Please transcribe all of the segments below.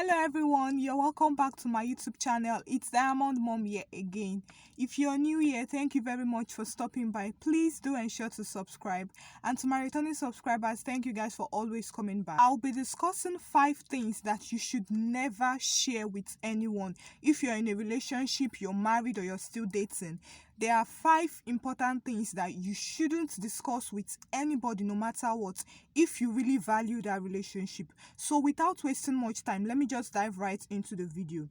Hello everyone, you're welcome back to my YouTube channel. It's Diamond Mom here again. If you're new here, thank you very much for stopping by. Please do ensure to subscribe. And to my returning subscribers, thank you guys for always coming back. I'll be discussing 5 things that you should never share with anyone. If you're in a relationship, you're married, or you're still dating, there are 5 important things that you shouldn't discuss with anybody, no matter what, if you really value that relationship. So without wasting much time, let me just dive right into the video.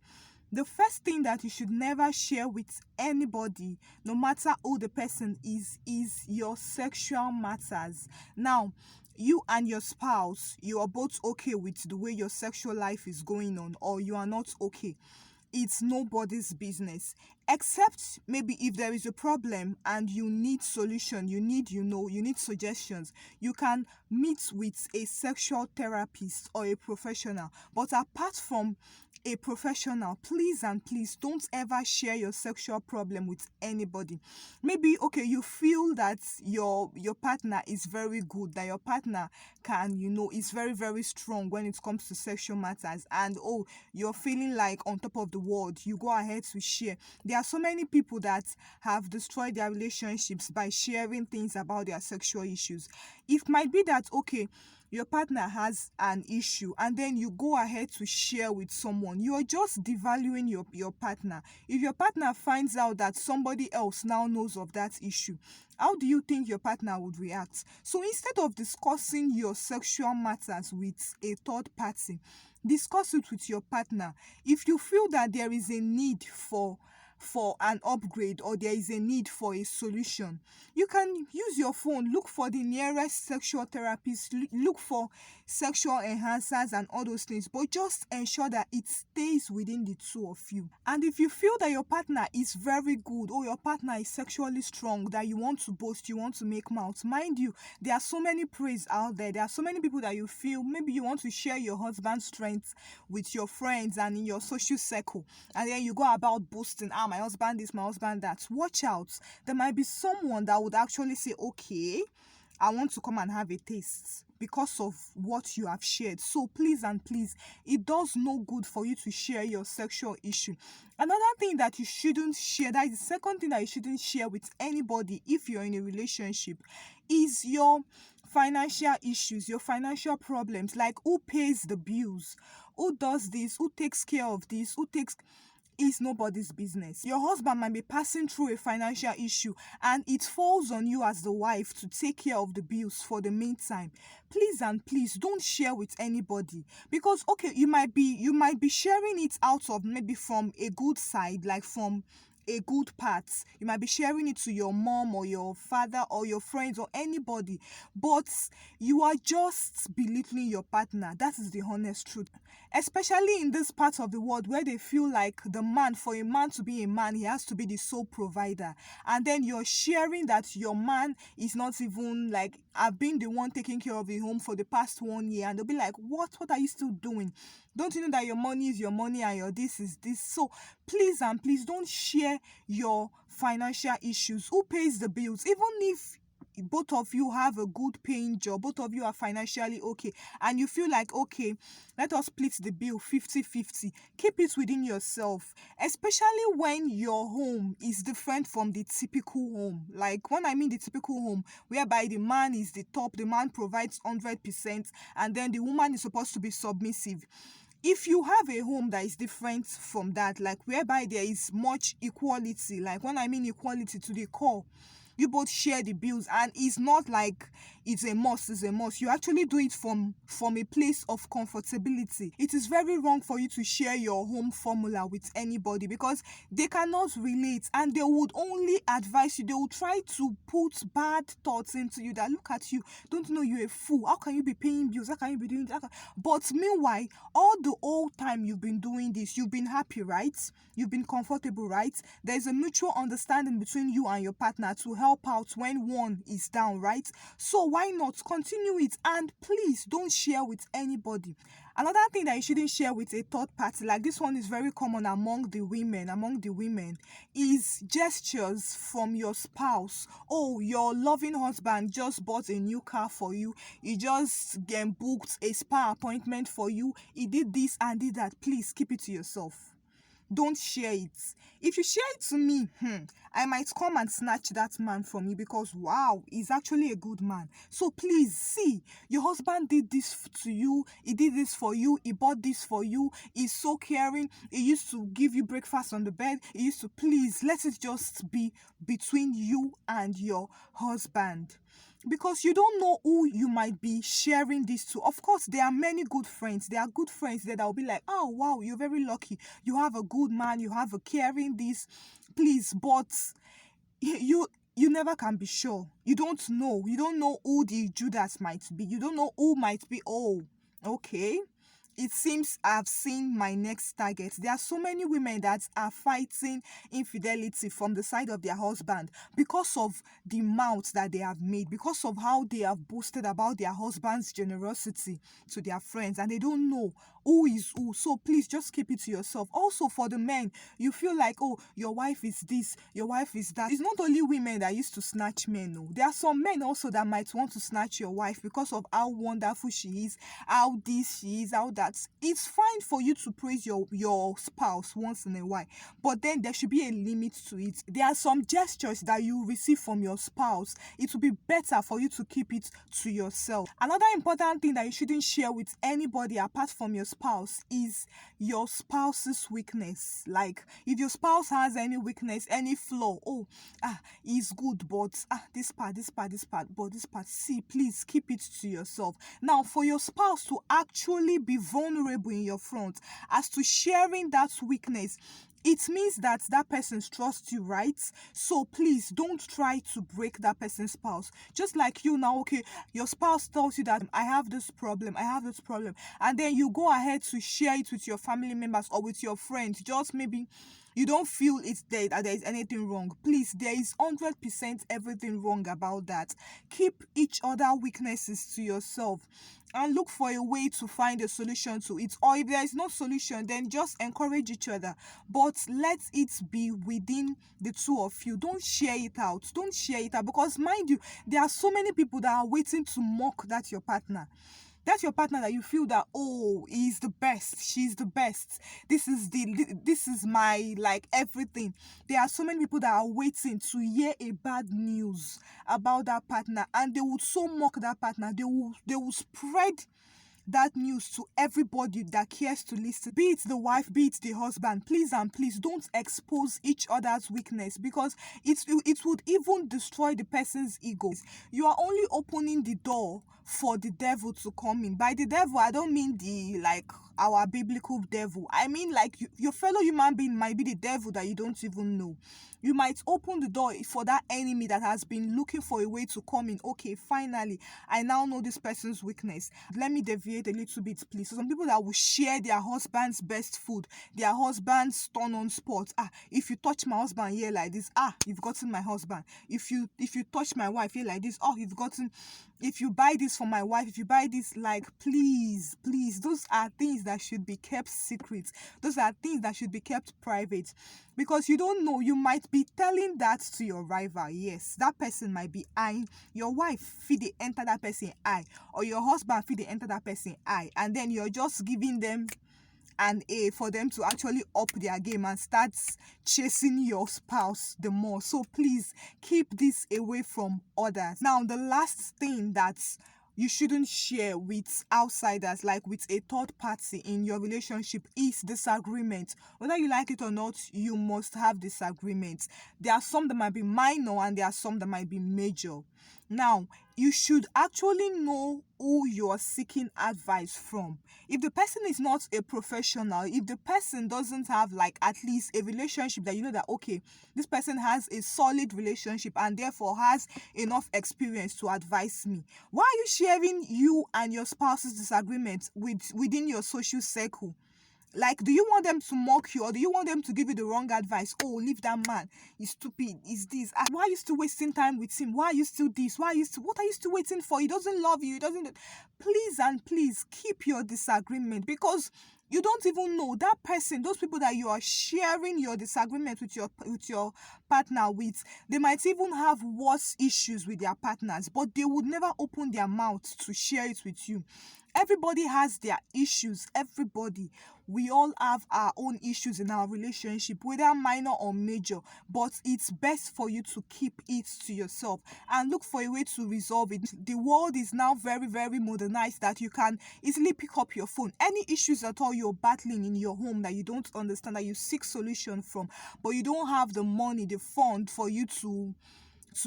The first thing that you should never share with anybody, no matter who the person is your sexual matters. Now, you and your spouse, you are both okay with the way your sexual life is going on, or you are not okay. It's nobody's business, except maybe if there is a problem and you need solution, you need suggestions, you can meet with a sexual therapist or a professional. But apart from a professional, please and please don't ever share your sexual problem with anybody. Maybe okay, you feel that your partner is very good, that your partner can is very, very strong when it comes to sexual matters, and you're feeling like on top of the world, you go ahead to share. There are so many people that have destroyed their relationships by sharing things about their sexual issues. It might be that okay, your partner has an issue and then you go ahead to share with someone. You're just devaluing your partner. If your partner finds out that somebody else now knows of that issue, how do you think your partner would react? So instead of discussing your sexual matters with a third party, discuss it with your partner. If you feel that there is a need for an upgrade, or there is a need for a solution, you can use your phone, look for the nearest sexual therapist, look for sexual enhancers and all those things, but just ensure that it stays within the two of you. And if you feel that your partner is very good, or your partner is sexually strong, that you want to boast, you want to make mouth, mind you, there are so many praise out there. There are so many people that you feel maybe you want to share your husband's strengths with your friends and in your social circle, and then you go about boasting, my husband this, my husband that. Watch out. There might be someone that would actually say, okay, I want to come and have a taste because of what you have shared. So please and please, it does no good for you to share your sexual issue. Another thing that you shouldn't share, that is the second thing that you shouldn't share with anybody if you're in a relationship, is your financial issues, your financial problems, like who pays the bills, who does this, who takes care of this, is nobody's business. Your husband might be passing through a financial issue and it falls on you as the wife to take care of the bills for the meantime. Please and please don't share with anybody, because okay, you might be sharing it out of maybe from a good side, like from a good part. You might be sharing it to your mom or your father or your friends or anybody, but you are just belittling your partner. That is the honest truth. Especially in this part of the world where they feel like for a man to be a man, he has to be the sole provider. And then you're sharing that your man is not even like, I've been the one taking care of the home for the past 1 year. And they'll be like, what are you still doing? Don't you know that your money is your money and your this is this? So please and please don't share your financial issues. Who pays the bills? Even if both of you have a good paying job, both of you are financially okay, and you feel like, okay, let us split the bill 50-50, keep it within yourself, especially when your home is different from the typical home. Like when I mean the typical home, whereby the man is the top, the man provides 100%, and then the woman is supposed to be submissive. If you have a home that is different from that, like whereby there is much equality, like when I mean equality to the core, you both share the bills, and it's not like it's a must. You actually do it from a place of comfortability. It is very wrong for you to share your home formula with anybody, because they cannot relate and they would only advise you. They will try to put bad thoughts into you, that look at you, don't you know you're a fool, how can you be paying bills, how can you be doing that? But meanwhile, all the whole time you've been doing this, you've been happy, right? You've been comfortable, right? There's a mutual understanding between you and your partner to help out when one is down, right? So why not continue it? And please don't share with anybody. Another thing that you shouldn't share with a third party, like this one is very common among the women, is gestures from your spouse. Oh, your loving husband just bought a new car for you. He just booked a spa appointment for you. He did this and did that. Please keep it to yourself. Don't share it. If you share it to me, I might come and snatch that man from you, because wow, he's actually a good man. So please, see, your husband did this to you, he did this for you, he bought this for you, he's so caring, he used to give you breakfast on the bed, he used to, please, let it just be between you and your husband, because you don't know who you might be sharing this to. Of course, there are many good friends. There are good friends that will be like, oh wow, you're very lucky. You have a good man, you have a caring this. Please, but you never can be sure. You don't know. You don't know who the Judas might be. You don't know who might be. Oh, okay. It seems I've seen my next target. There are so many women that are fighting infidelity from the side of their husband because of the mouth that they have made, because of how they have boasted about their husband's generosity to their friends, and they don't know who is who. So please just keep it to yourself. Also, for the men, you feel like, oh, your wife is this, your wife is that. It's not only women that used to snatch men. No, there are some men also that might want to snatch your wife because of how wonderful she is, how this she is, how that. It's fine for you to praise your spouse once in a while, but then there should be a limit to it. There are some gestures that you receive from your spouse. It will be better for you to keep it to yourself. Another important thing that you shouldn't share with anybody apart from your spouse is your spouse's weakness. Like, if your spouse has any weakness, any flaw, oh, he's good, but this part, but this part, see, please keep it to yourself. Now, for your spouse to actually be vulnerable in your front as to sharing that weakness, it means that that person trusts you, right? So please don't try to break that person's spouse. Just like you now, okay, your spouse tells you that I have this problem, and then you go ahead to share it with your family members or with your friends. Just maybe you don't feel it's there that there is anything wrong. Please, there is 100% everything wrong about that. Keep each other weaknesses to yourself and look for a way to find a solution to it. Or if there is no solution, then just encourage each other, but let it be within the two of you. Don't share it out. Because mind you, there are so many people that are waiting to mock that your partner. That's your partner that you feel that, oh, he's the best, she's the best, this is my, like, everything. There are so many people that are waiting to hear a bad news about that partner, and they would so mock that partner. They will spread that news to everybody that cares to listen, be it the wife, be it the husband. Please and please don't expose each other's weakness, because it would even destroy the person's ego. You are only opening the door for the devil to come in. By the devil, I don't mean the, like, our biblical devil. I mean, like, your fellow human being might be the devil that you don't even know. You might open the door for that enemy that has been looking for a way to come in. Okay, finally, I now know this person's weakness. Let me deviate a little bit, please. So some people that will share their husband's best food, their husband's turn-on spot. If you touch my husband here like this, you've gotten my husband. If you touch my wife here like this, you've gotten. If you buy this for my wife, if you buy this, like, please, those are things that should be kept secret. Those are things that should be kept private, because you don't know, you might be telling that to your rival. Yes, that person might be eyeing your wife, feed they enter that person eye, or your husband feed they enter that person eye, and then you're just giving them an A for them to actually up their game and start chasing your spouse the more. So please keep this away from others. Now, the last thing that you shouldn't share with outsiders, like with a third party in your relationship, is disagreement. Whether you like it or not, you must have disagreements. There are some that might be minor and there are some that might be major. Now, you should actually know who you are seeking advice from. If the person is not a professional, if the person doesn't have, like, at least a relationship that you know that, okay, this person has a solid relationship and therefore has enough experience to advise me, why are you sharing you and your spouse's disagreement within your social circle? Like, do you want them to mock you, or do you want them to give you the wrong advice? Oh, leave that man, he's stupid, he's this. Why are you still wasting time with him? Why are you still this? Why are you still, what are you still waiting for? He doesn't love you, he doesn't. Please and please keep your disagreement, because you don't even know that person, those people that you are sharing your disagreement with your partner with, they might even have worse issues with their partners, but they would never open their mouth to share it with you. Everybody has their issues. Everybody. We all have our own issues in our relationship, whether minor or major, but it's best for you to keep it to yourself and look for a way to resolve it. The world is now very, very modernized that you can easily pick up your phone. Any issues at all you're battling in your home that you don't understand, that you seek solution from, but you don't have the money, the fund for you to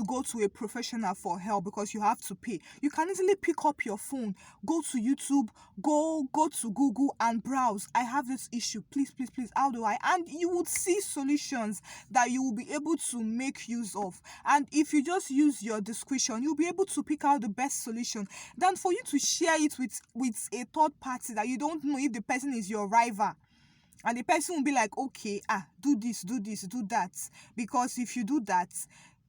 go to a professional for help because you have to pay. You can easily pick up your phone, go to YouTube, go to Google and browse. I have this issue. Please, please, please, how do I? And you would see solutions that you will be able to make use of. And if you just use your discretion, you'll be able to pick out the best solution than for you to share it with a third party that you don't know if the person is your rival. And the person will be like, okay, do this, do that. Because if you do that,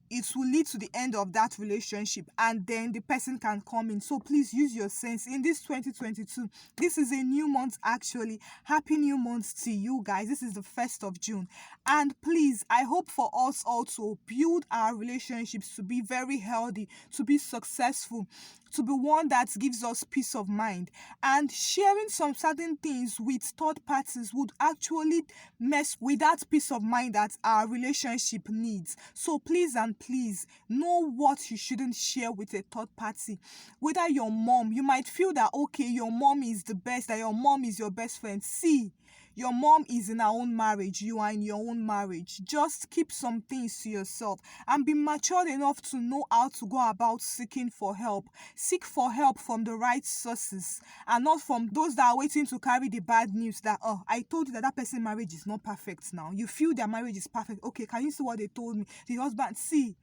it will lead to the end of that relationship, and then the person can come in. So please use your sense in this 2022. This is a new month, actually. Happy new month to you guys. This is the 1st of June, and please, I hope for us all to build our relationships to be very healthy, to be successful, to be one that gives us peace of mind. And sharing some certain things with third parties would actually mess with that peace of mind that our relationship needs. So please and please know what you shouldn't share with a third party. Whether your mom, you might feel that okay, your mom is the best, that your mom is your best friend. See, your mom is in her own marriage, you are in your own marriage. Just keep some things to yourself and be mature enough to know how to go about seeking for help. Seek for help from the right sources and not from those that are waiting to carry the bad news that, oh, I told you that person's marriage is not perfect now. You feel their marriage is perfect. Okay, can you see what they told me? The husband, see,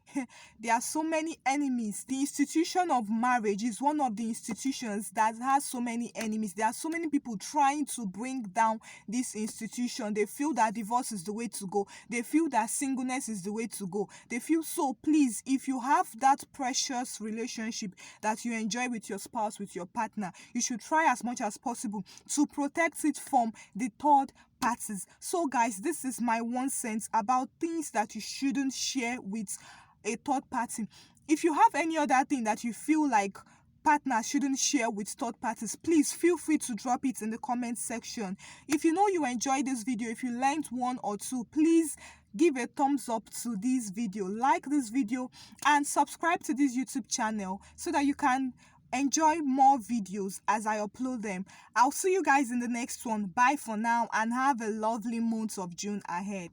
there are so many enemies. The institution of marriage is one of the institutions that has so many enemies. There are so many people trying to bring down this institution. They feel that divorce is the way to go. They feel that singleness is the way to go. They feel, so please, if you have that precious relationship that you enjoy with your spouse, with your partner, you should try as much as possible to protect it from the third parties. So guys, this is my 1 cent about things that you shouldn't share with a third party. If you have any other thing that you feel like partners shouldn't share with third parties, please feel free to drop it in the comment section. If you know you enjoyed this video, if you learned 1 or 2, please give a thumbs up to this video, like this video, and subscribe to this YouTube channel so that you can enjoy more videos as I upload them. I'll see you guys in the next one. Bye for now, and have a lovely month of June ahead.